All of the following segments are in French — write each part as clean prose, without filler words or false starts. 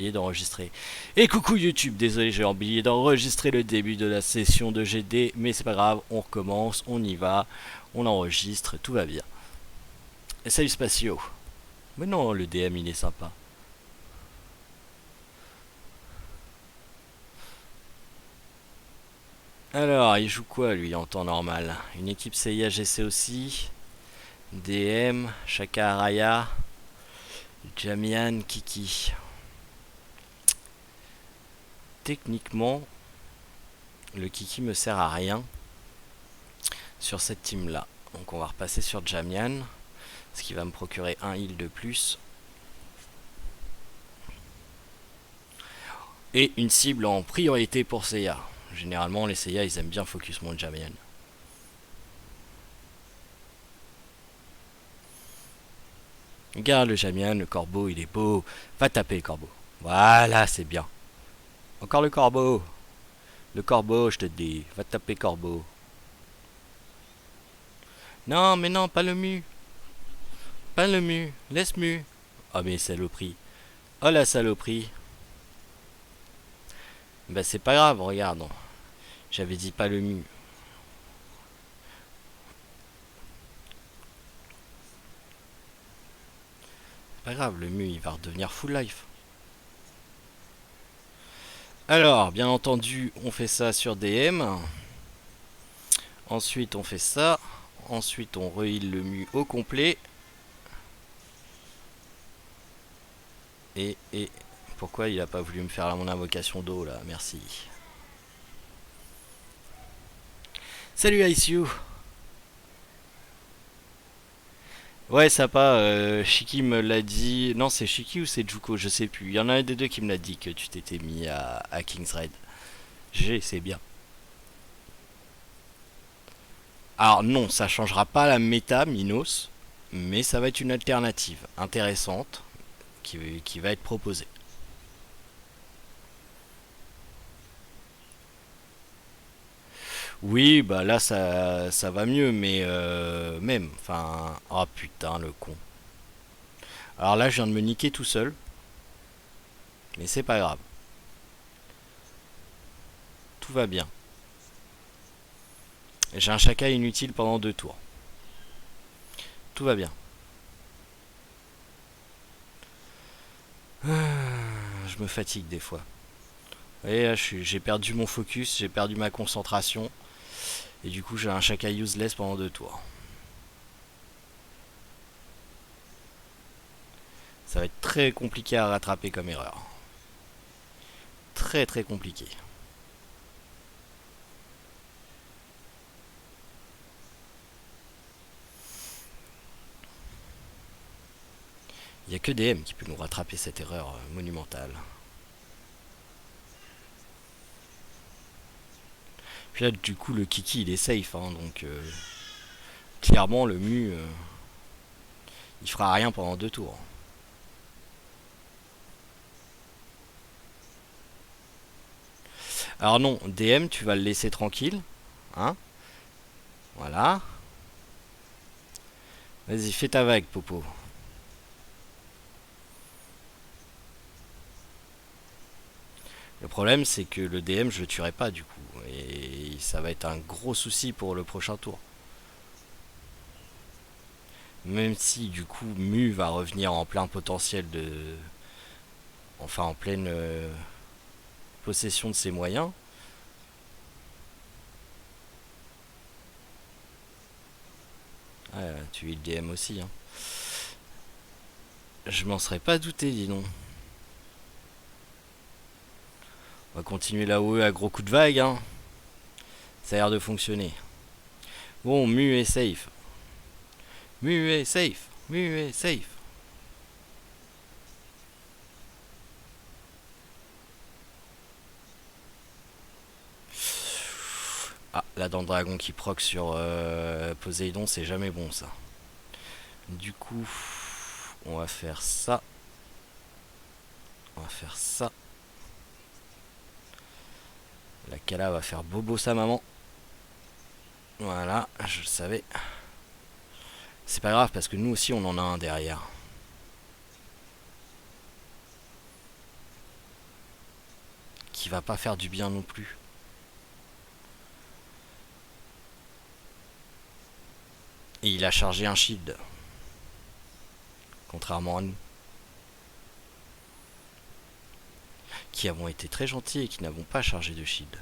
D'enregistrer. Et coucou YouTube, désolé j'ai oublié d'enregistrer le début de la session de GD, mais c'est pas grave, on recommence, on y va, on enregistre, tout va bien. Et salut Spatio. Mais non, le DM il est sympa. Alors, il joue quoi lui en temps normal? Une équipe CIA GC aussi. DM, Shaka Araya, Jamian, Kiki. Techniquement, le Kiki me sert à rien sur cette team là. Donc on va repasser sur Jamian, ce qui va me procurer un heal de plus. Et une cible en priorité pour Seiya. Généralement les Seiya ils aiment bien focus mon Jamian. Regarde le Jamian, le corbeau il est beau. Va taper le corbeau. Voilà, c'est bien. Encore le corbeau. Le corbeau, je te dis. Va taper corbeau. Non, mais non, pas le mu. Pas le mu. Laisse mu. Oh mais saloperie. Oh la saloperie. Bah c'est pas grave, regarde. J'avais dit pas le mu. Pas grave, le mu il va redevenir full life. Alors, bien entendu, on fait ça sur DM. Ensuite, on fait ça. Ensuite, on re-heal le mu au complet. Et pourquoi il a pas voulu me faire mon invocation d'eau là? Merci. Salut ICU. Ouais, sympa. Shiki me l'a dit. Non, c'est Shiki ou c'est Juko? Je sais plus. Il y en a un des deux qui me l'a dit que tu t'étais mis à King's Raid. G, c'est bien. Alors non, ça changera pas la méta Minos, mais ça va être une alternative intéressante qui va être proposée. Oui, bah là ça va mieux, mais même, enfin, oh putain le con. Alors là je viens de me niquer tout seul, mais c'est pas grave, tout va bien. J'ai un chaka inutile pendant 2 tours, tout va bien. Je me fatigue des fois. Et là j'ai perdu mon focus, j'ai perdu ma concentration, et du coup j'ai un chaka useless pendant 2 tours. Ça va être très compliqué à rattraper comme erreur. Très très compliqué. Il n'y a que DM qui peut nous rattraper cette erreur monumentale. Puis là, du coup, le Kiki, il est safe. Hein, donc, clairement, le Mu, il fera rien pendant 2 tours. Alors non, DM, tu vas le laisser tranquille. Hein? Voilà. Vas-y, fais ta vague, Popo. Le problème, c'est que le DM, je le tuerai pas, du coup. Et ça va être un gros souci pour le prochain tour. Même si, du coup, Mu va revenir en plein potentiel de... Enfin, en pleine possession de ses moyens. Ouais, tu es le DM aussi. Hein. Je m'en serais pas douté, dis donc. On va continuer là-haut à gros coups de vague. Hein. Ça a l'air de fonctionner. Bon, Mu est safe. Mu est safe. Mu est safe. Ah, la dent de dragon qui proc sur Poséidon, c'est jamais bon ça. Du coup, on va faire ça. On va faire ça. La Kala va faire bobo sa maman. Voilà, je le savais. C'est pas grave parce que nous aussi on en a un derrière. qui va pas faire du bien non plus. Et il a chargé un shield. Contrairement à nous. Qui avons été très gentils et qui n'avons pas chargé de shield.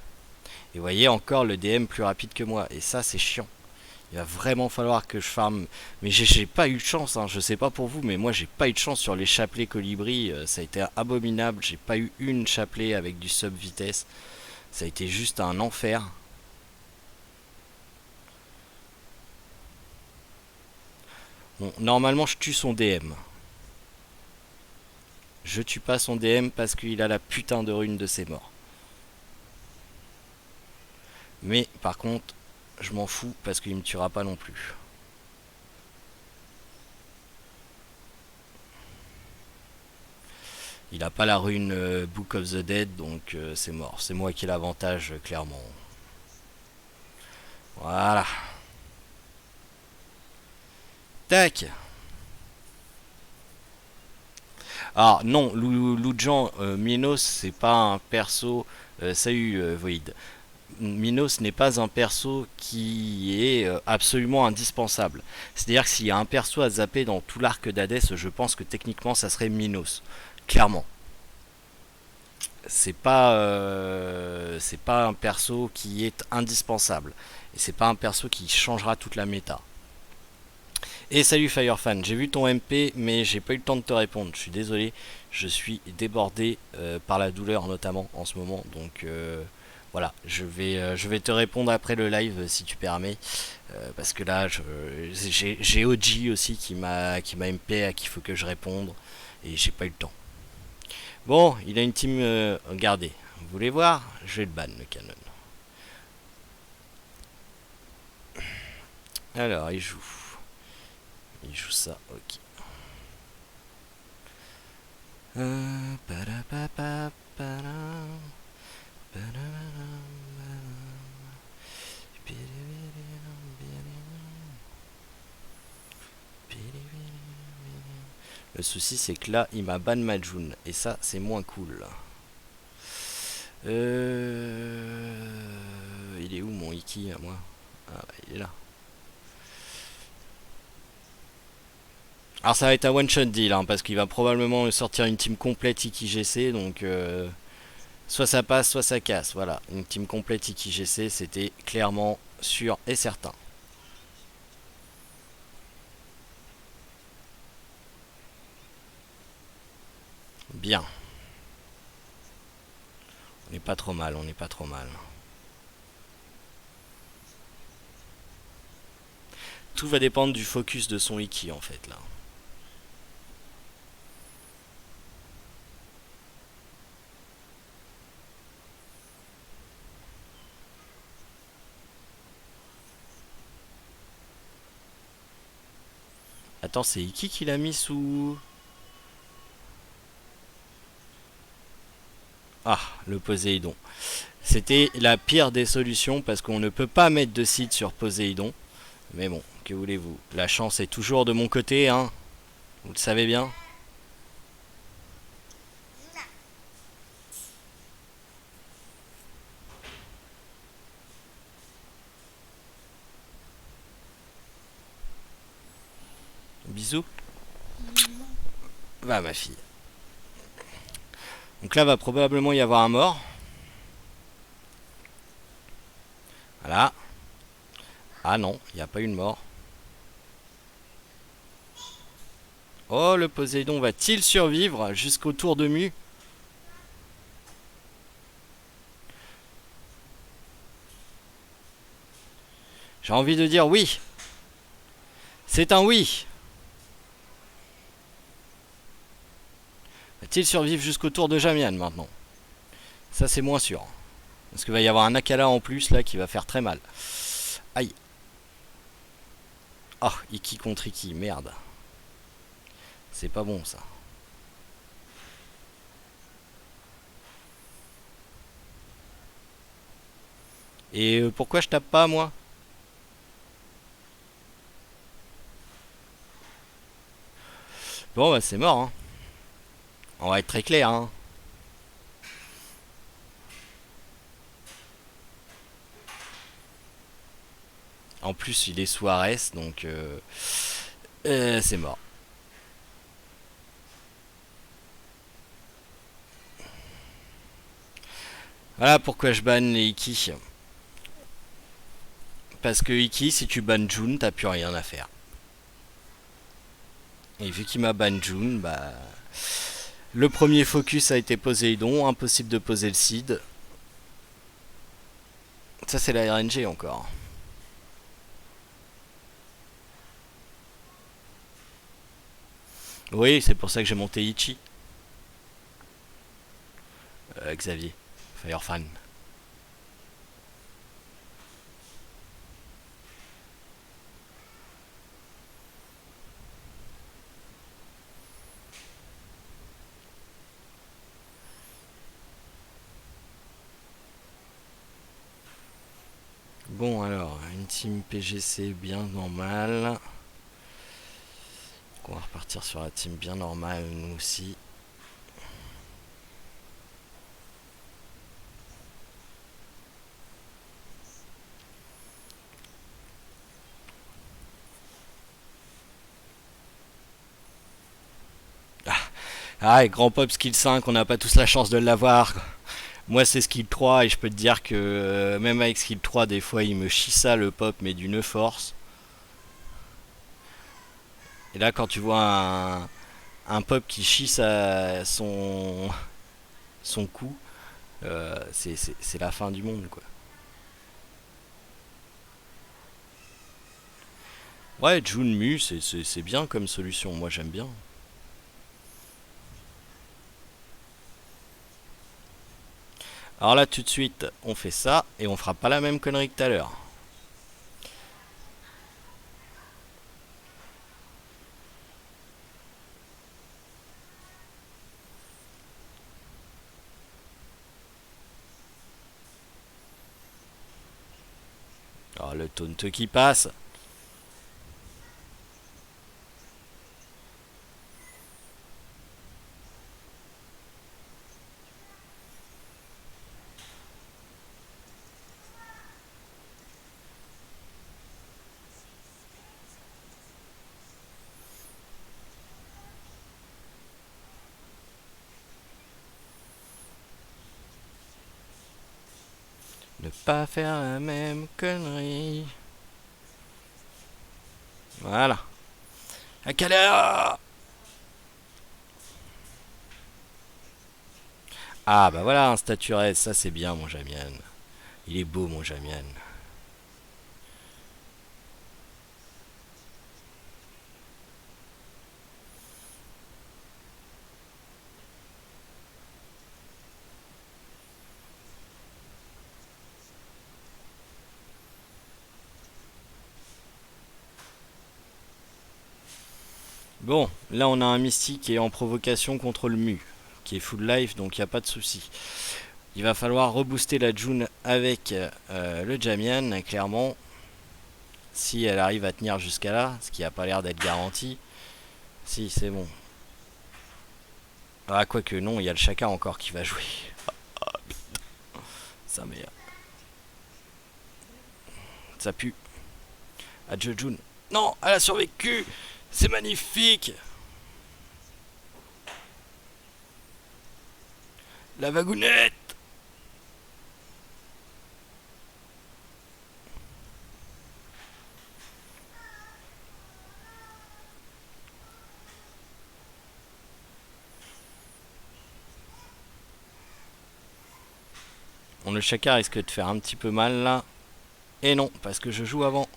Et vous voyez encore le DM plus rapide que moi. Et ça c'est chiant. Il va vraiment falloir que je farme. Mais j'ai pas eu de chance, hein. Je sais pas pour vous, mais moi j'ai pas eu de chance sur les chapelets colibri. Ça a été abominable. J'ai pas eu une chapelet avec du sub vitesse. Ça a été juste un enfer. Bon, normalement je tue son DM. Je tue pas son DM parce qu'il a la putain de rune de ses morts. Mais par contre, je m'en fous parce qu'il me tuera pas non plus. Il a pas la rune Book of the Dead, donc c'est mort. C'est moi qui ai l'avantage, clairement. Voilà. Tac. Alors non, Lujan, Minos, c'est pas un perso... salut Void. Minos n'est pas un perso qui est absolument indispensable. C'est-à-dire que s'il y a un perso à zapper dans tout l'arc d'Hadès, je pense que techniquement ça serait Minos. Clairement. C'est pas un perso qui est indispensable. Et c'est pas un perso qui changera toute la méta. Et salut Firefan, j'ai vu ton MP mais j'ai pas eu le temps de te répondre, je suis désolé, je suis débordé par la douleur notamment en ce moment, donc voilà, je vais te répondre après le live si tu permets, parce que là j'ai OG aussi qui m'a MP à qui il faut que je réponde, et j'ai pas eu le temps. Bon, il a une team, regardez, vous voulez voir? Je vais le ban le canon. Alors il joue. Il joue ça, ok. Le souci c'est que là il m'a ban Majun et ça c'est moins cool. Il est où mon Iki à moi? Ah bah, il est là. Alors ça va être un one shot deal hein, parce qu'il va probablement sortir une team complète IkiGC, donc soit ça passe soit ça casse. Voilà, une team complète IkiGC, c'était clairement sûr et certain. Bien. On n'est pas trop mal, on n'est pas trop mal. Tout va dépendre du focus de son Iki en fait là. Attends, c'est Iki qui l'a mis sous... Ah, le Poséidon. C'était la pire des solutions parce qu'on ne peut pas mettre de site sur Poséidon. Mais bon, que voulez-vous? La chance est toujours de mon côté, hein. Vous le savez bien. Bisous. Va ma fille. Donc là va probablement y avoir un mort. Voilà. Ah non, il n'y a pas eu de mort. Oh, le Poséidon va-t-il survivre jusqu'au tour de mue? J'ai envie de dire oui. C'est un oui. Va-t-il survivre jusqu'au tour de Jamian maintenant? Ça c'est moins sûr. Parce qu'il va y avoir un Akala en plus là qui va faire très mal. Aïe. Ah, Iki contre Iki, merde. C'est pas bon ça. Et pourquoi je tape pas moi? Bon bah c'est mort hein. On va être très clair hein. En plus, il est sous Ares, donc c'est mort. Voilà pourquoi je banne les Iki. Parce que Iki, si tu bannes June, t'as plus rien à faire. Et vu qu'il m'a ban June, bah. Le premier focus a été Poséidon, impossible de poser le Cid. Ça, c'est la RNG encore. Oui, c'est pour ça que j'ai monté Ichi. Xavier, Firefan. Bon alors, une team PGC bien normale. On va repartir sur la team bien normale nous aussi. Ah, et Grand Pop Skill 5, on n'a pas tous la chance de l'avoir. Moi c'est Skill 3 et je peux te dire que même avec Skill 3 des fois il me chie ça le pop mais d'une force. Et là quand tu vois un pop qui chie son coup, c'est la fin du monde quoi. Ouais, June Mu c'est bien comme solution, moi j'aime bien. Alors là tout de suite on fait ça et on fera pas la même connerie que tout à l'heure. Alors le taunt qui passe. Ne pas faire la même connerie. Voilà. Akala. Ah bah voilà un statuette, ça c'est bien mon Jamian. Il est beau mon Jamian. Bon, là on a un mystique qui est en provocation contre le mu, qui est full life donc il n'y a pas de souci. Il va falloir rebooster la June avec le Jamian, clairement. Si elle arrive à tenir jusqu'à là, ce qui n'a pas l'air d'être garanti. Si, c'est bon. Ah, quoique non, il y a le Chaka encore qui va jouer. Ça, mais. Ça pue. Adieu June. Non, elle a survécu. C'est magnifique. La vagounette. Bon, le Chaka risque de faire un petit peu mal là. Et non, parce que je joue avant.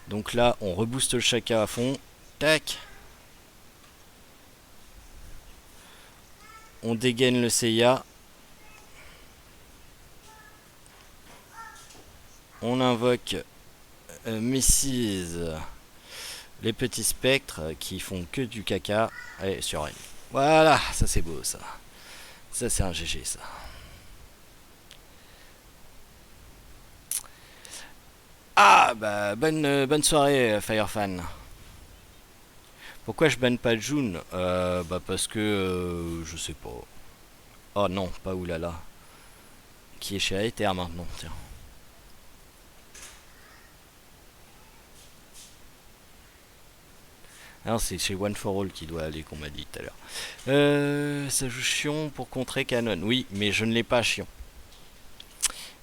Donc là, on rebooste le Chaka à fond. Tac. On dégaine le Seiya. On invoque Mrs. Les petits spectres qui font que du caca. Allez, sur elle. Voilà, ça c'est beau ça. Ça c'est un GG ça. Ah bah bonne soirée Firefan. Pourquoi je banne pas June bah parce que je sais pas. Oh non, pas oulala. Qui est chez Aether maintenant, tiens. Ah non, c'est chez One for All qui doit aller, qu'on m'a dit tout à l'heure. Ça joue Sion pour contrer Canon. Oui, mais je ne l'ai pas, Sion.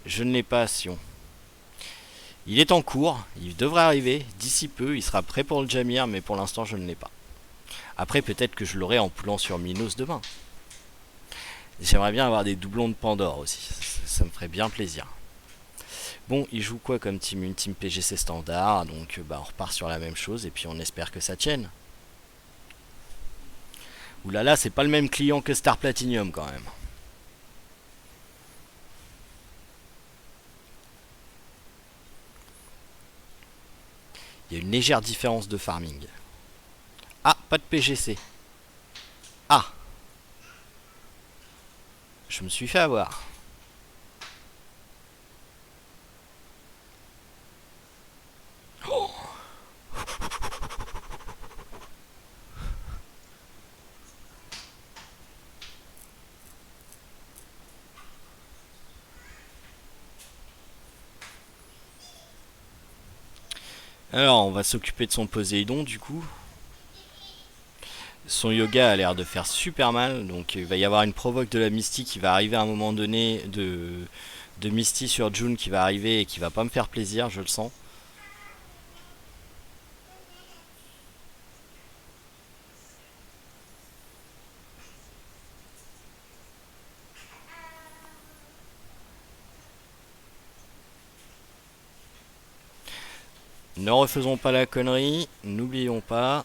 Je ne l'ai pas, Sion. Il est en cours, il devrait arriver d'ici peu, il sera prêt pour le Jamir, mais pour l'instant je ne l'ai pas. Après peut-être que je l'aurai en poulant sur Minos demain. J'aimerais bien avoir des doublons de Pandore aussi, ça me ferait bien plaisir. Bon, il joue quoi comme team? Une team PGC standard, donc bah, on repart sur la même chose et puis on espère que ça tienne. Oulala, c'est pas le même client que Star Platinum quand même. Il y a une légère différence de farming. Ah, pas de PGC. Ah, je me suis fait avoir. Oh. Alors, on va s'occuper de son Poséidon du coup. Son yoga a l'air de faire super mal, donc il va y avoir une provoque de la Misty qui va arriver à un moment donné de Misty sur June qui va arriver et qui va pas me faire plaisir, je le sens. Ne refaisons pas la connerie, n'oublions pas.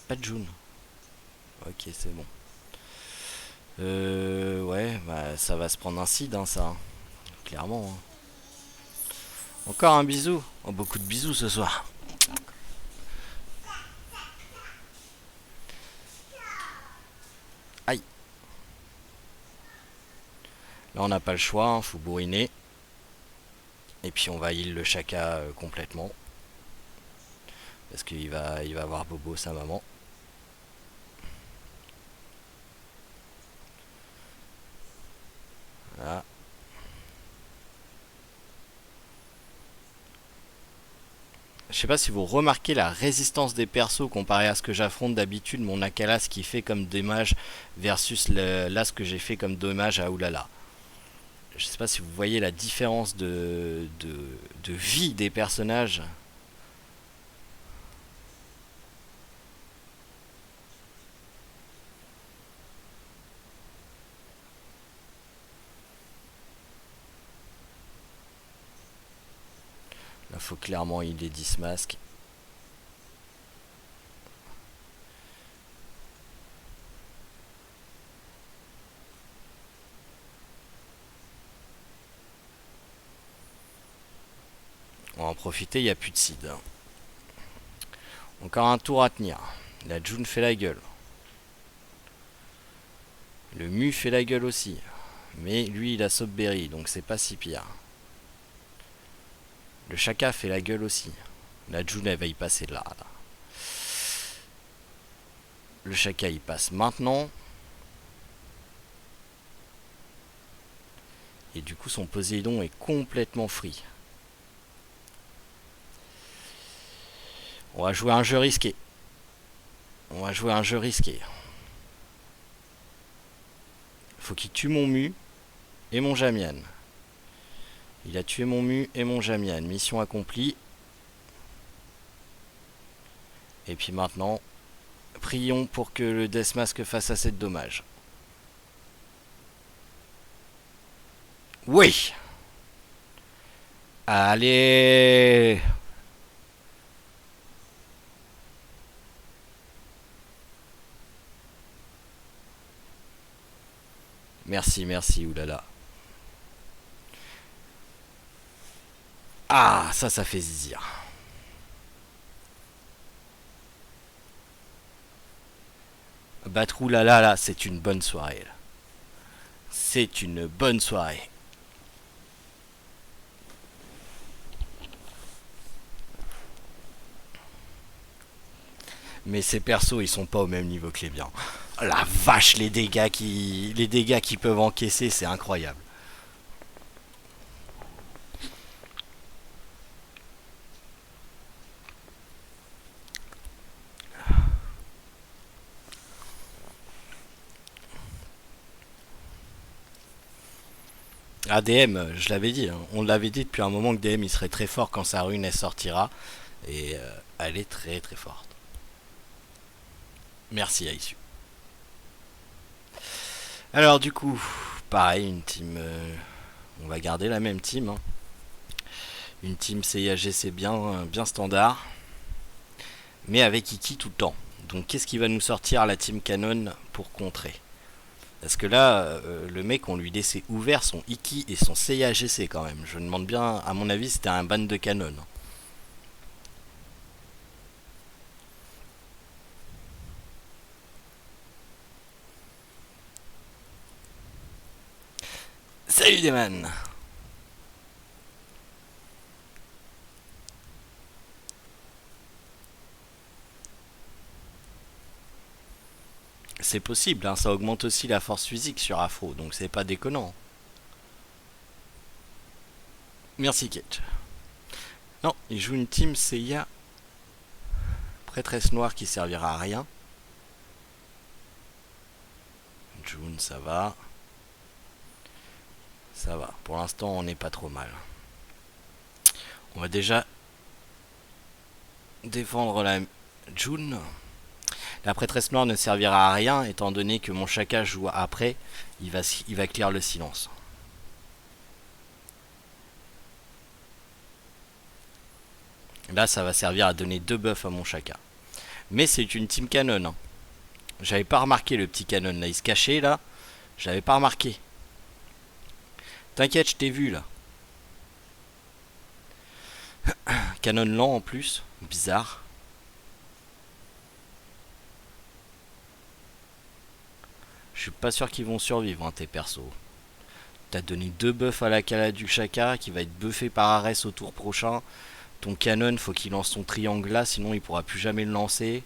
Pas de June. Ok, c'est bon. Ouais, bah ça va se prendre un seed, hein, ça. Clairement. Hein. Encore un bisou. Oh, beaucoup de bisous ce soir. Aïe. Là, on n'a pas le choix, hein, faut bourriner. Et puis on va heal le Chaka complètement. Parce qu'il va avoir Bobo, sa maman. Voilà. Je sais pas si vous remarquez la résistance des persos comparé à ce que j'affronte d'habitude, mon Akalas qui fait comme dommage versus là ce que j'ai fait comme dommage à Oulala. Je sais pas si vous voyez la différence de vie des personnages. Là faut clairement il est 10 masques. On va en profiter, il n'y a plus de seed. Encore un tour à tenir. La June fait la gueule. Le Mu fait la gueule aussi. Mais lui il a Sobberry, donc c'est pas si pire. Le Chaka fait la gueule aussi. La June elle va y passer là. Le Chaka il passe maintenant. Et du coup son Poséidon est complètement free. On va jouer un jeu risqué. On va jouer un jeu risqué. Faut qu'il tue mon Mu et mon Jamian. Il a tué mon Mu et mon Jamian. Mission accomplie. Et puis maintenant, prions pour que le Deathmask fasse assez de dommages. Oui! Allez! Merci, merci, oulala. Ah, ça fait zizir. Battre oulala, là, c'est une bonne soirée. C'est une bonne soirée. Mais ces persos, ils sont pas au même niveau que les biens. La vache, les dégâts qu'ils peuvent encaisser, c'est incroyable. Ah, DM, je l'avais dit, hein. On l'avait dit depuis un moment que DM il serait très fort quand sa rune elle sortira. Et elle est très très forte. Merci Aïssu. Alors du coup, pareil, une team... on va garder la même team, hein. Une team CIAGC bien standard. Mais avec Iki tout le temps. Donc qu'est-ce qui va nous sortir la team Canon pour contrer? Parce que là, le mec, on lui laissait ouvert son Iki et son CIAGC quand même. Je me demande bien, à mon avis, c'était un ban de Canon. Salut Deman. C'est possible, hein, ça augmente aussi la force physique sur Afro, donc c'est pas déconnant. Merci Ketch. Non, il joue une team CIA prêtresse noire qui servira à rien. June, ça va. Ça va. Pour l'instant, on n'est pas trop mal. On va déjà défendre la June. La prêtresse noire ne servira à rien, étant donné que mon Shaka joue après. Il va clear le silence. Là, ça va servir à donner 2 buffs à mon Shaka. Mais c'est une team canon, hein. J'avais pas remarqué le petit canon là, il se cachait là. J'avais pas remarqué. T'inquiète, je t'ai vu là. Canon lent en plus, bizarre. Je suis pas sûr qu'ils vont survivre, hein, tes persos. T'as donné 2 buffs à la Kala du Shaka qui va être buffé par Ares au tour prochain. Ton canon, faut qu'il lance son triangle là, sinon il pourra plus jamais le lancer.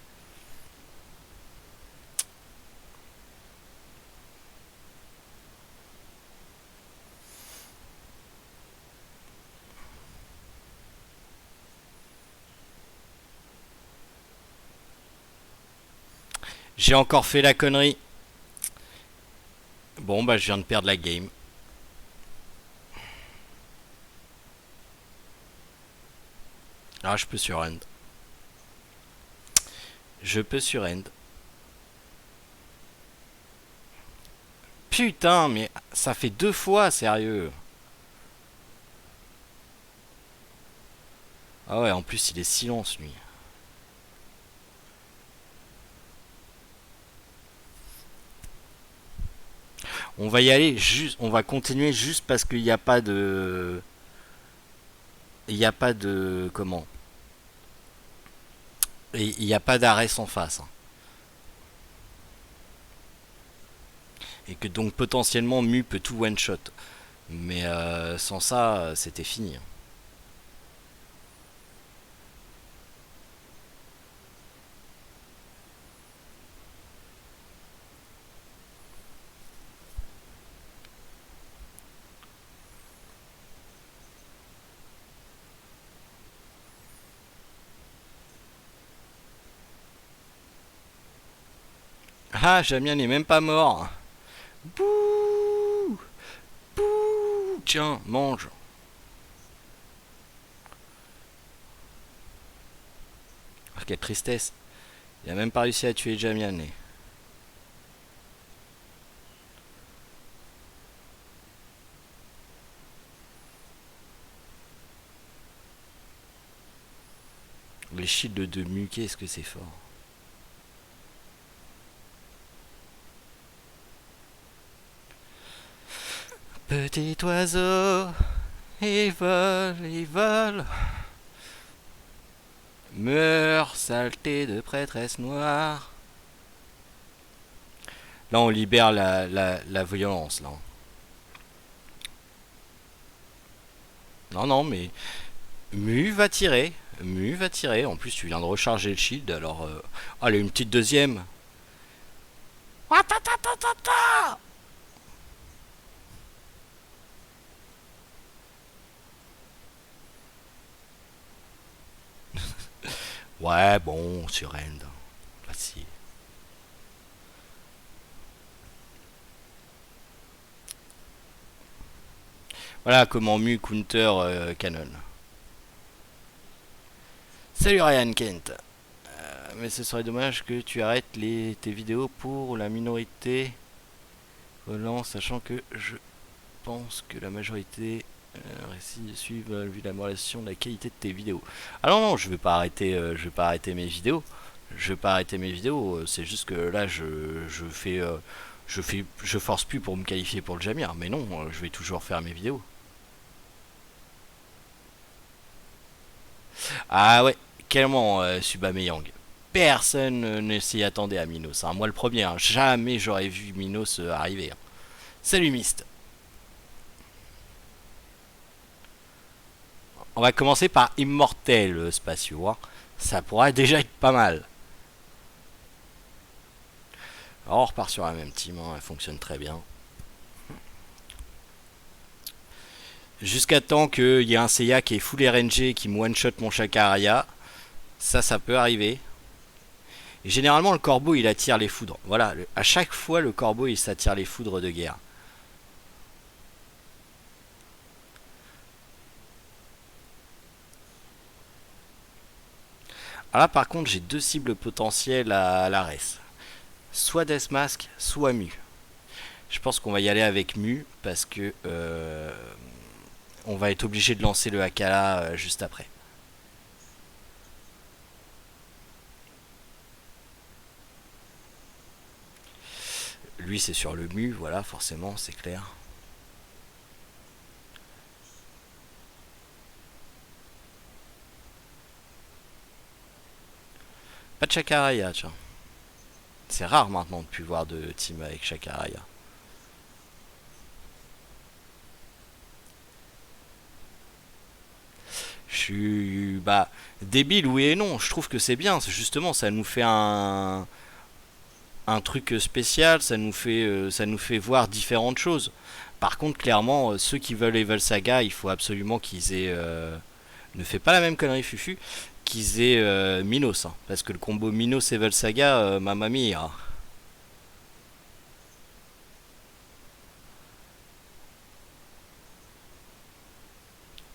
J'ai encore fait la connerie. Bon, bah je viens de perdre la game. Ah, je peux surrend. Je peux surrend. Putain, mais ça fait 2 fois, sérieux. Ah ouais, en plus il est silence lui. On va y aller juste, on va continuer juste parce qu'il n'y a pas de, il n'y a pas de comment, et il n'y a pas d'arrêt sans face, hein. Et que donc potentiellement Mu peut tout one shot. Mais sans ça, c'était fini, hein. Ah, Jamien n'est même pas mort. Bouh, bouh, tiens, mange. Ah, quelle tristesse. Il a même pas réussi à tuer Jamien. Les shields de Mu, qu'est-ce que c'est fort. Petit oiseau, il vole. Meurs, saleté de prêtresse noire. Là, on libère la violence, là. Non, non, mais Mu va tirer. Mu va tirer. En plus, tu viens de recharger le shield, alors... Allez, une petite deuxième. Ouais, bon, sur End. Facile. Voilà comment Mu counter Canon. Salut Ryan Kent. Mais ce serait dommage que tu arrêtes tes vidéos pour la minorité volant, sachant que je pense que la majorité récits suivent vu l'amélioration de la qualité de tes vidéos. Ah non non, je vais pas arrêter mes vidéos. Je vais pas arrêter mes vidéos. C'est juste que là je force plus pour me qualifier pour le Jamir. Mais non, je vais toujours faire mes vidéos. Ah ouais, clairement Subameyang. Personne ne s'y attendait à Minos. Hein. Moi le premier, hein. Jamais j'aurais vu Minos arriver. Hein. Salut Mist. On va commencer par Immortel Spatio. Hein. Ça pourrait déjà être pas mal. Alors on repart sur la même team, hein. Elle fonctionne très bien. Jusqu'à temps qu'il y ait un Seiya qui est full RNG qui me one-shot mon Chakaraya. Ça peut arriver. Et généralement le corbeau il attire les foudres. Voilà, à chaque fois le corbeau il s'attire les foudres de guerre. Alors là par contre j'ai deux cibles potentielles à la res. Soit Deathmask, soit Mu. Je pense qu'on va y aller avec Mu parce que on va être obligé de lancer le Hakala juste après. Lui c'est sur le Mu, voilà forcément c'est clair. Pas de Chakaraya, tiens. C'est rare maintenant de plus voir de team avec Chakaraya. Je suis débile oui et non. Je trouve que c'est bien. Justement, ça nous fait un truc spécial. Ça nous fait voir différentes choses. Par contre, clairement, ceux qui veulent Evil Saga, il faut absolument qu'ils aient. Ne fait pas la même connerie, Fufu. Qu'ils aient Minos. Hein, parce que le combo Minos Evil Saga, mamma mia.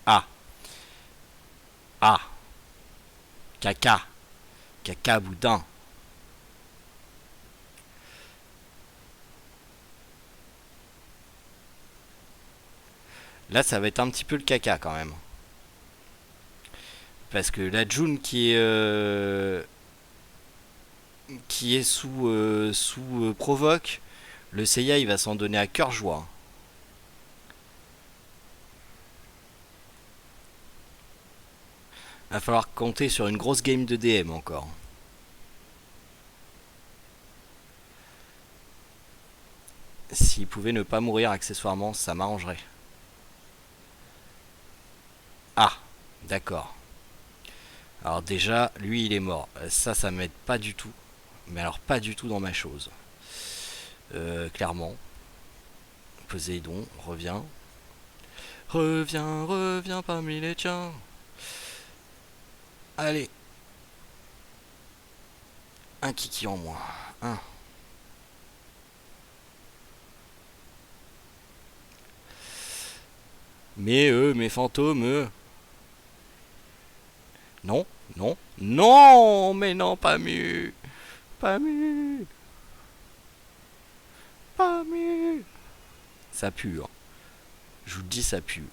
Ah, ah, caca, caca boudin. Là, ça va être un petit peu le caca quand même. Parce que la June qui est sous provoque, le Seiya il va s'en donner à cœur joie. Va falloir compter sur une grosse game de DM encore. S'il pouvait ne pas mourir accessoirement, ça m'arrangerait. Ah, d'accord. Alors déjà, lui il est mort. Ça m'aide pas du tout. Mais alors pas du tout dans ma chose. Clairement. Poséidon, reviens. Reviens, reviens parmi les tiens. Allez. Un kiki en moins. Un. Mais eux, mes fantômes, eux. Non, non, non, mais non, pas mu. Pas mu. Pas mu. Ça pue. Hein. Je vous le dis, ça pue.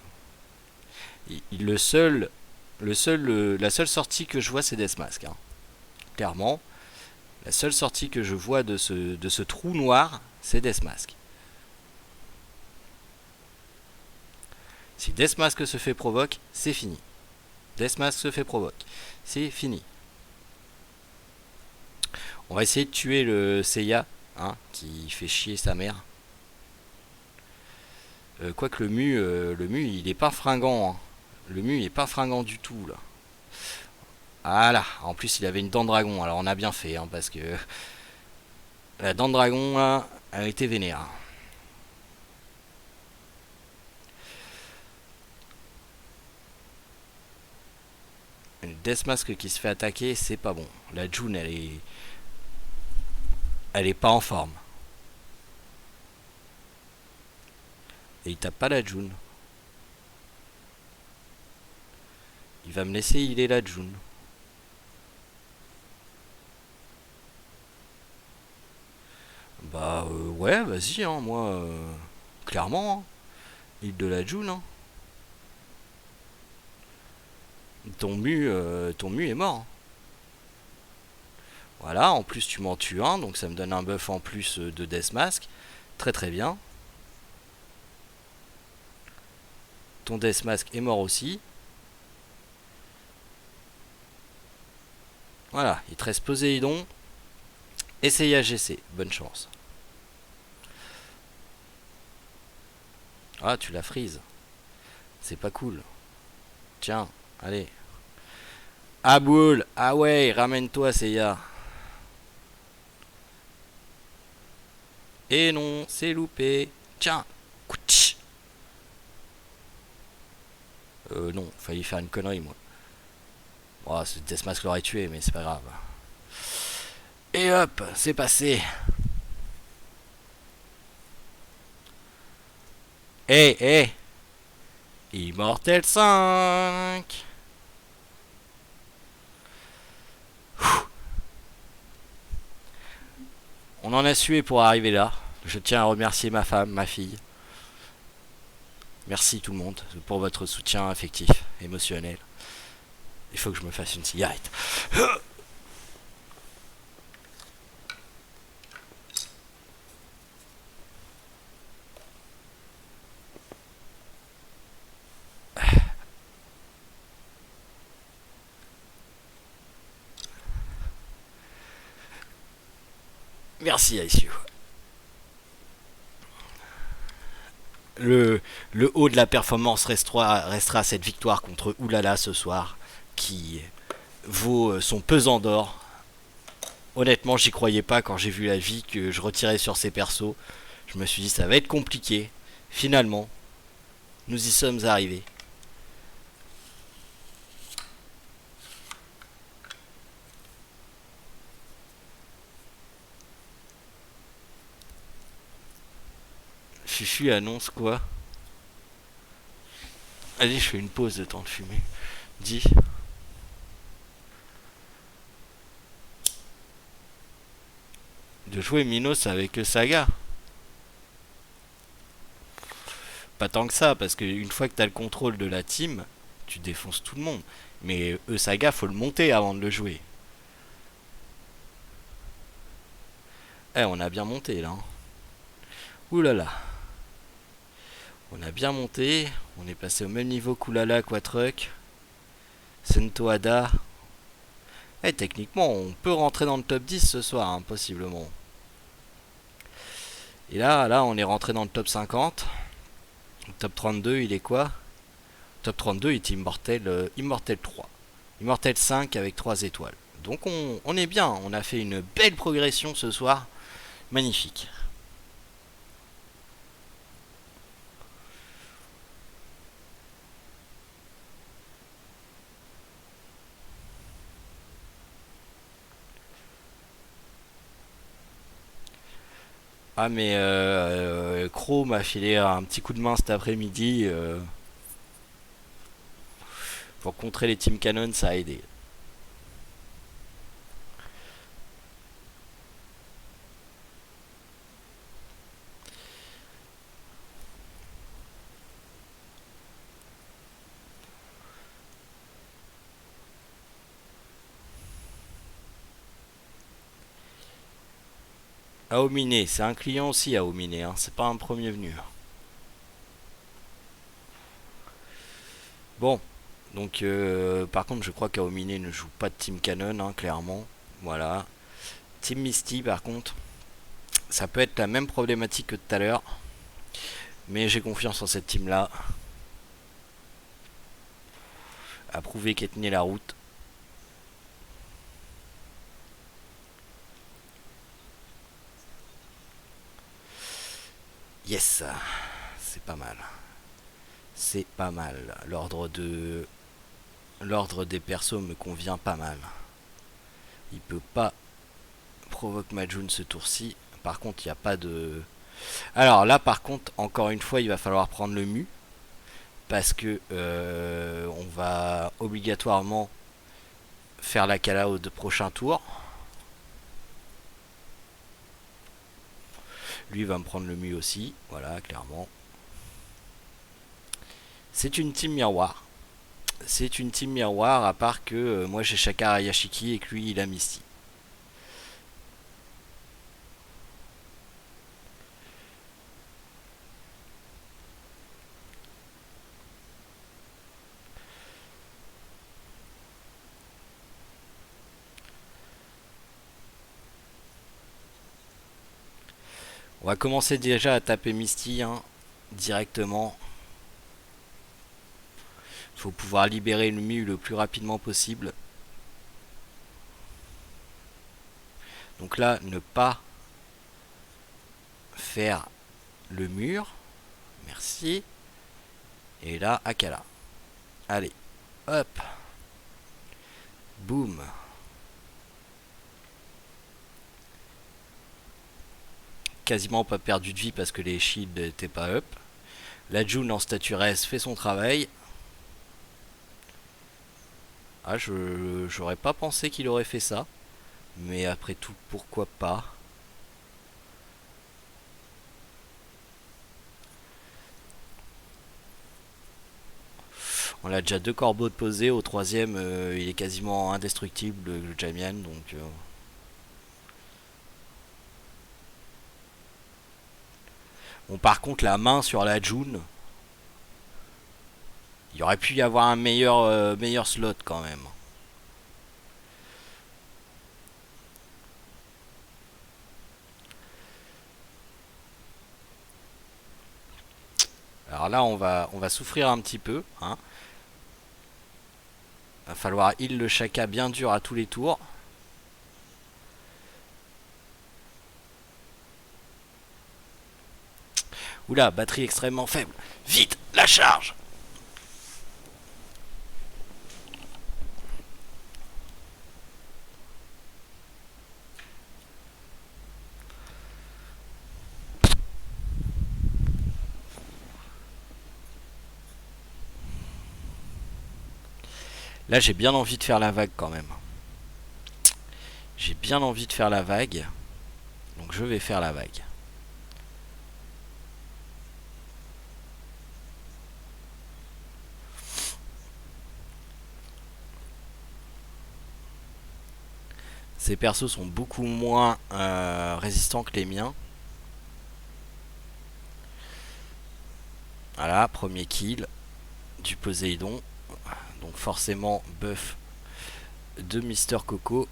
La seule sortie que je vois, c'est Deathmask. Hein. Clairement, la seule sortie que je vois de ce trou noir, c'est Deathmask. Si Deathmask se fait provoque, c'est fini. Deathmask se fait provoque, c'est fini. On va essayer de tuer le Seiya, hein, qui fait chier sa mère. Quoique le mu, il est pas fringant. Hein. Le mu, il est pas fringant du tout, là. Voilà, en plus il avait une dent de dragon, alors on a bien fait, hein, parce que la dent de dragon, là, elle était vénère. Le Deathmask qui se fait attaquer, c'est pas bon. La June, elle est pas en forme. Et il tape pas la June. Il va me laisser healer la June. Bah ouais, vas-y, hein, moi, clairement, hein, heal de la June, hein. Ton mu est mort, hein. Voilà, en plus tu m'en tues un, donc ça me donne un buff en plus de Death Mask. Très très bien. Ton Death Mask est mort aussi. Voilà, il te reste Poséidon. Essaye AGC, bonne chance. Ah, tu la freeze. C'est pas cool. Tiens, allez. Ah boule, ah ouais, ramène-toi Seiya. Et non, c'est loupé. Tiens, Kouch. Non, failli faire une connerie moi. Oh, ce Deathmask l'aurait tué, mais c'est pas grave. Et hop, c'est passé. Eh, eh. Immortel 5. On en a sué pour arriver là. Je tiens à remercier ma femme, ma fille. Merci tout le monde pour votre soutien affectif, émotionnel. Il faut que je me fasse une cigarette. Merci ICU. Le haut de la performance restera cette victoire contre Oulala ce soir, qui vaut son pesant d'or. Honnêtement, j'y croyais pas quand j'ai vu la vie que je retirais sur ces persos. Je me suis dit ça va être compliqué. Finalement, nous y sommes arrivés. Fufu annonce quoi? Allez, je fais une pause de temps de fumer. Dis. De jouer Minos avec Saga. Pas tant que ça, parce qu'une fois que t'as le contrôle de la team, tu défonces tout le monde. Mais Saga, faut le monter avant de le jouer. Eh, on a bien monté là. Hein. Ouh là là. On a bien monté. On est passé au même niveau qu'Oulala, Quatruck. Sento Ada. Eh, techniquement, on peut rentrer dans le top 10 ce soir, hein, possiblement. Et là, on est rentré dans le top 50. Le top 32, il est quoi? Top 32, il est Immortel 3. Immortel 5 avec 3 étoiles. Donc on est bien. On a fait une belle progression ce soir. Magnifique. Ah mais Crow m'a filé un petit coup de main cet après-midi pour contrer les Team Cannon, ça a aidé. Aomine, c'est un client aussi Aomine, hein, c'est pas un premier venu. Bon, donc par contre je crois qu'Aomine ne joue pas de Team Cannon, hein, clairement. Voilà. Team Misty par contre, ça peut être la même problématique que tout à l'heure. Mais j'ai confiance en cette team là. À prouver qu'elle tenait la route. Yes, c'est pas mal. C'est pas mal. L'ordre des persos me convient pas mal. Il peut pas provoquer Majun ce tour-ci. Par contre, il n'y a pas de... Alors là, par contre, encore une fois, il va falloir prendre le mu. parce que on va obligatoirement faire la cala au prochain tour. Lui va me prendre le mu aussi, voilà, clairement. C'est une team miroir. C'est une team miroir, à part que moi j'ai Shaka Yashiki et que lui il a Misty. On va commencer déjà à taper Misty hein, directement. Faut pouvoir libérer le mu le plus rapidement possible. Donc là, ne pas faire le mur. Merci. Et là, Akala. Allez, hop. Boum. Quasiment pas perdu de vie parce que les shields n'étaient pas up. La June en statue reste fait son travail. Ah, j'aurais pas pensé qu'il aurait fait ça. Mais après tout, pourquoi pas? On a déjà 2 corbeaux de posés. Au troisième, il est quasiment indestructible, le Jamian. Donc, bon, par contre, la main sur la June, il aurait pu y avoir un meilleur slot quand même. Alors là, on va souffrir un petit peu. Hein. Va falloir heal le Shaka bien dur à tous les tours. Oula, batterie extrêmement faible. Vite, la charge! Là, j'ai bien envie de faire la vague quand même. J'ai bien envie de faire la vague. Donc je vais faire la vague. Ces persos sont beaucoup moins résistants que les miens. Voilà, premier kill du Poséidon. Donc forcément buff de Mister Coco.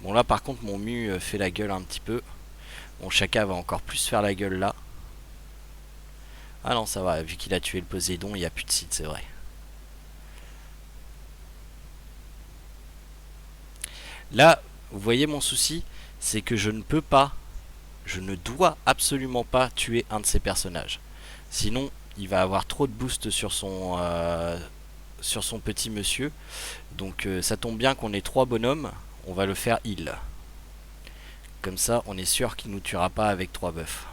Bon là par contre mon mu fait la gueule un petit peu. Mon Shaka va encore plus faire la gueule là. Ah non ça va, vu qu'il a tué le Poséidon, il n'y a plus de site, c'est vrai. Là, vous voyez mon souci, c'est que je ne peux pas, je ne dois absolument pas tuer un de ces personnages. Sinon, il va avoir trop de boost sur son petit monsieur. Donc ça tombe bien qu'on ait 3 bonhommes, on va le faire heal. Comme ça, on est sûr qu'il nous tuera pas avec 3 buffs.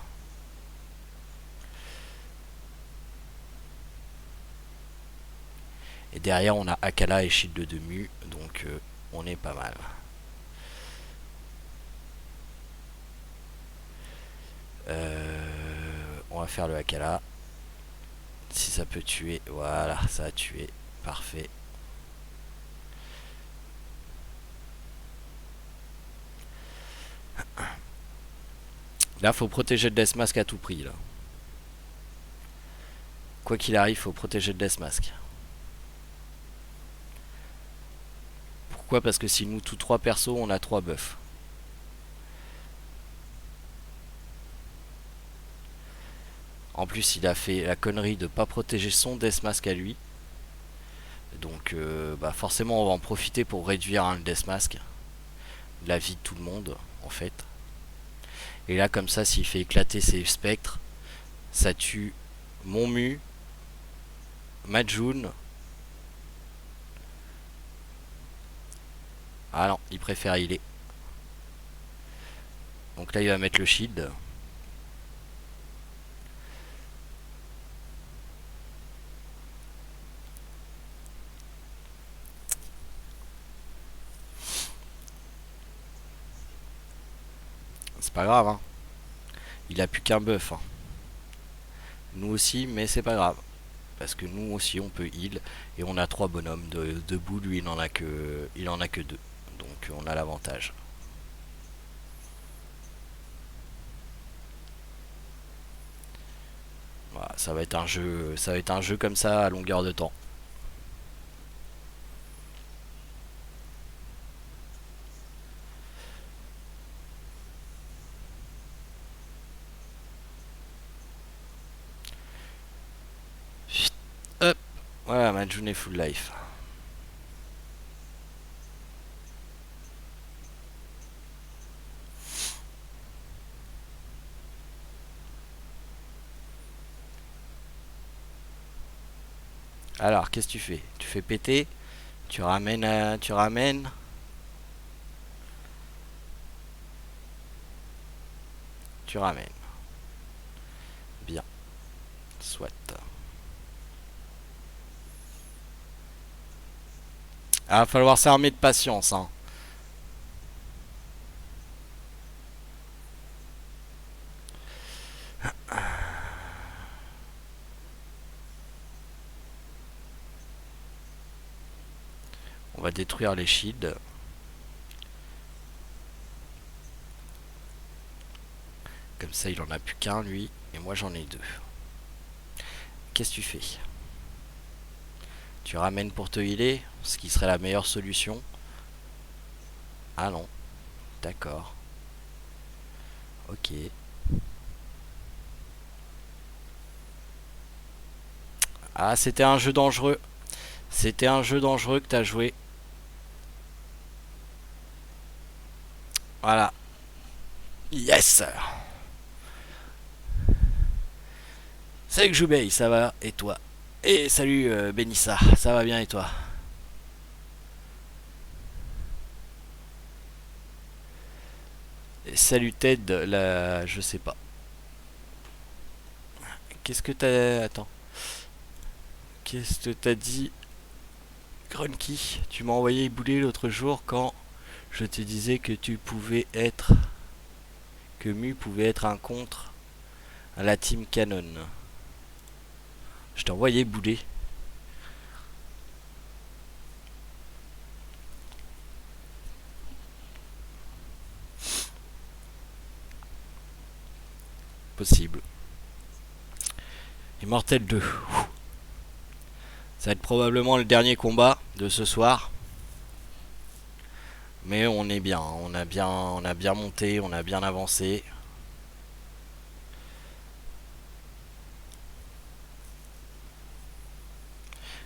Et derrière, on a Akala et Shield de Mu, donc on est pas mal. On va faire le Akala. Si ça peut tuer, voilà, ça a tué. Parfait. Là, faut protéger le Deathmask à tout prix. Là. Quoi qu'il arrive, faut protéger le Deathmask. Pourquoi? Parce que si nous, tous 3 persos, on a 3 buffs. En plus, il a fait la connerie de pas protéger son Deathmask à lui. Donc, bah forcément, on va en profiter pour réduire hein, le Deathmask. La vie de tout le monde, en fait. Et là, comme ça, s'il fait éclater ses spectres, ça tue mon mu, ma June. Ah non, il préfère healer. Donc là, il va mettre le shield. C'est pas grave, hein. Il a plus qu'un buff, hein. Nous aussi, mais c'est pas grave. Parce que nous aussi on peut heal. Et on a 3 bonhommes debout. Lui il en a que 2. Donc on a l'avantage. Voilà, ça va être un jeu. Ça va être un jeu comme ça à longueur de temps. Hop. Voilà, Majun est full life. Alors, qu'est-ce que tu fais? Tu fais péter? Tu ramènes tu ramènes? Tu ramènes. Bien. Soit. Ah, va falloir s'armer de patience, hein. On va détruire les shields. Comme ça, il en a plus qu'un, lui. Et moi, j'en ai 2. Qu'est-ce que tu fais? Tu ramènes pour te healer, ce qui serait la meilleure solution. Ah non. D'accord. Ok. Ah, c'était un jeu dangereux. C'était un jeu dangereux que t'as joué. Voilà. Yes. Salut Joubei, ça va? Et toi? Et salut Benissa, ça va bien et toi? Et salut Ted, là, je sais pas. Qu'est-ce que t'as... Attends. Qu'est-ce que t'as dit, Grunky? Tu m'as envoyé bouler l'autre jour quand je te disais que tu pouvais être... Que Mu pouvait être un contre à la team Canon. Je t'ai envoyé bouler. Possible. Immortel 2. Ça va être probablement le dernier combat de ce soir. Mais on est bien, on a bien monté, on a bien avancé.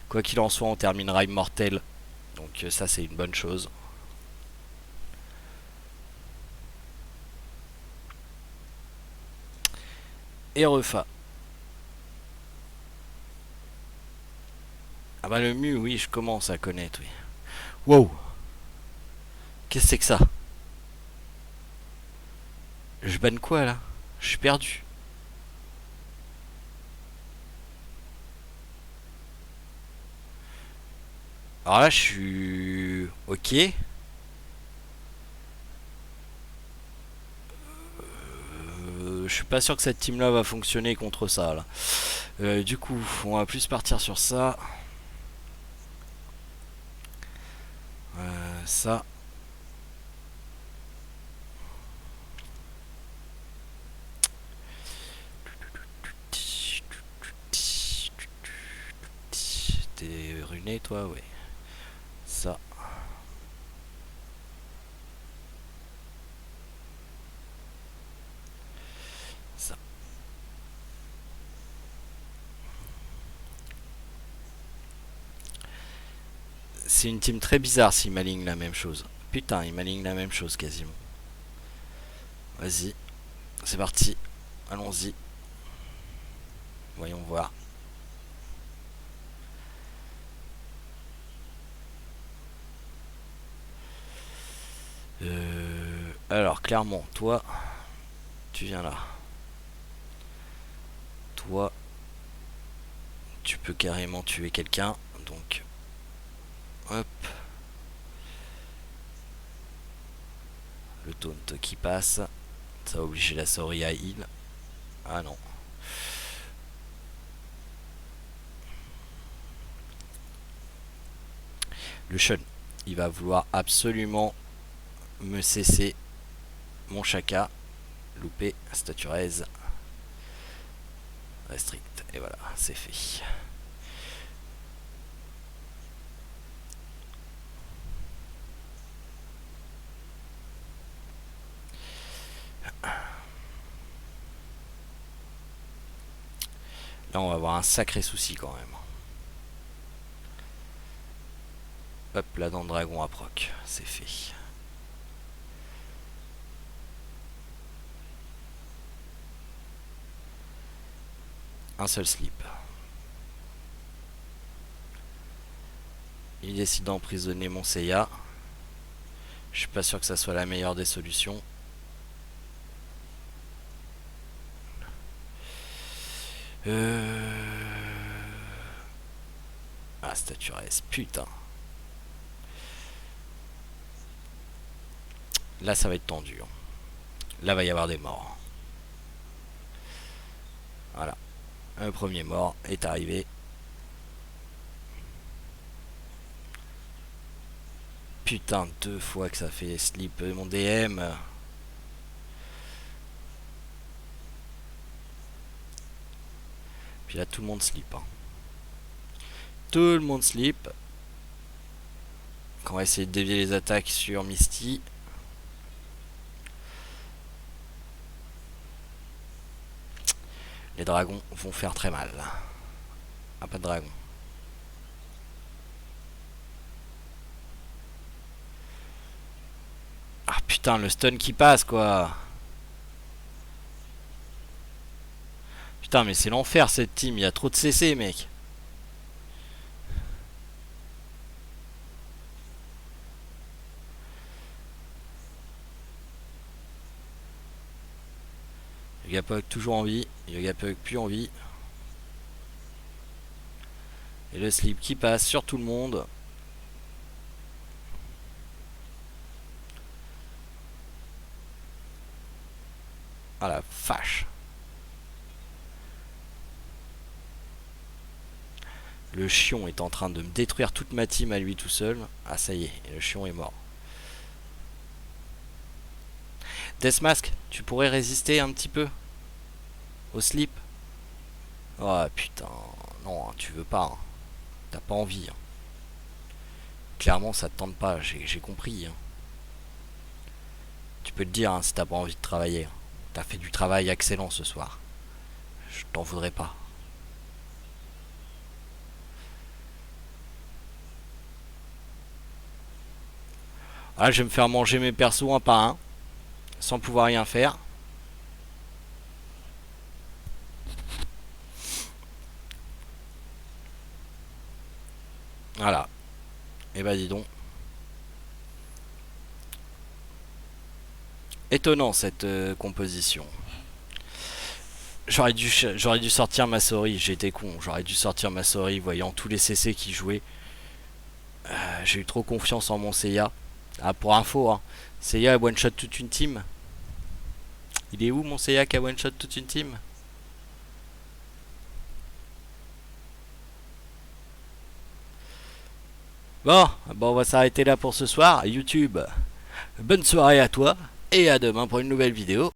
Quoi qu'il en soit, on terminera immortel. Donc ça c'est une bonne chose. Et refa. Ah bah le mu, oui, je commence à connaître, oui. Wow. Qu'est-ce que c'est que ça? Je banne quoi là? Je suis perdu. Alors là, je suis... Ok. Je suis pas sûr que cette team là va fonctionner contre ça là. Du coup, on va plus partir sur ça. Ça. T'es runé toi, ouais. Ça. Ça. C'est une team très bizarre s'il m'aligne la même chose. Putain, il m'aligne la même chose quasiment. Vas-y. C'est parti. Allons-y. Voyons voir. Alors, clairement, toi, tu viens là. Toi, tu peux carrément tuer quelqu'un. Donc, hop. Le taunt qui passe. Ça va obliger la Saori à heal. Ah non. Le Shun, il va vouloir absolument me cesser mon Shaka. Loupé, statue raise. Restrict. Et voilà, c'est fait. Là, on va avoir un sacré souci quand même. Hop, là dans le dragon à proc, c'est fait. Un seul slip. Il décide d'emprisonner mon Seiya. Je suis pas sûr que ça soit la meilleure des solutions. Ah, statue reste, putain. Là, ça va être tendu. Là, va y avoir des morts. Voilà. Un premier mort est arrivé. Putain, 2 fois que ça fait slip mon DM. Puis là, tout le monde slip. Hein. Tout le monde slip. Quand on va essayer de dévier les attaques sur Misty. Les dragons vont faire très mal. Ah, pas de dragon. Ah putain, le stun qui passe quoi. Putain, mais c'est l'enfer cette team, il y a trop de CC mec. Yogapok toujours en vie, Yogapok plus en vie. Et le slip qui passe sur tout le monde. Ah la vache. Le chion est en train de me détruire toute ma team à lui tout seul. Ah ça y est, le chion est mort. Deathmask, tu pourrais résister un petit peu au slip? Oh putain, non, tu veux pas. Hein. T'as pas envie. Hein. Clairement, ça te tente pas, j'ai compris. Hein. Tu peux te dire hein, si t'as pas envie de travailler. T'as fait du travail excellent ce soir. Je t'en voudrais pas. Ah, je vais me faire manger mes persos un par un. Sans pouvoir rien faire. Voilà. Et bah dis donc. Étonnant cette composition. J'aurais dû sortir ma souris, j'étais con. J'aurais dû sortir ma souris voyant tous les CC qui jouaient. J'ai eu trop confiance en mon Seiya. Ah, pour info, hein, Seiya a one shot toute une team. Il est où mon Seiya qui a one shot toute une team? Bon, on va s'arrêter là pour ce soir. YouTube, bonne soirée à toi et à demain pour une nouvelle vidéo.